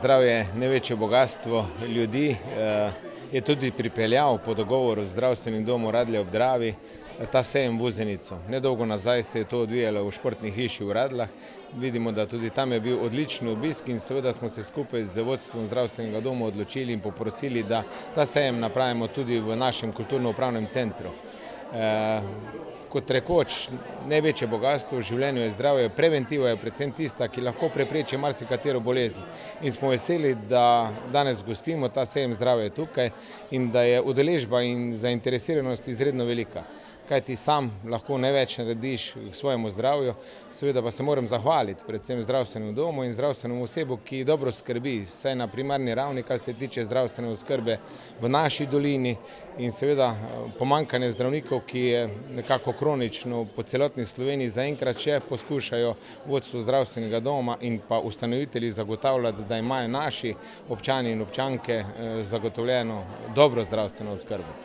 zdravje največje bogatstvo ljudi, je tudi pripeljal po dogovoru z zdravstvenim domom Radlje ob Dravi ta sejem v Vuzenico. Nedolgo nazaj se je to odvijalo v športni hiši v Radljah. Vidimo, da tudi tam je bil odličen obisk in seveda smo se skupaj z vodstvom zdravstvenega doma odločili in poprosili, da ta sejem napravimo tudi v našem kulturno-upravnem centru. Kot rekoč, največje bogatstvo v življenju je zdravje, preventiva je predvsem tista, ki lahko prepreči marsikatero bolezen. In smo veseli, da danes gostimo ta sejem zdravja tukaj in da je udeležba in zainteresiranost izredno velika. Kaj ti sam lahko največ narediš k svojemu zdravju, seveda pa se moram zahvaliti predvsem zdravstvenemu domu in zdravstvenemu osebu, ki dobro skrbi, vsaj na primarni ravni, kar se tiče zdravstvene oskrbe v naši dolini in seveda pomanjkanje zdravnikov, ki je nekako kronično po celotni Sloveniji, zaenkrat še poskušajo vodstvo zdravstvenega doma in pa ustanovitelji zagotavljati, da imajo naši občani in občanke zagotovljeno dobro zdravstveno oskrbo.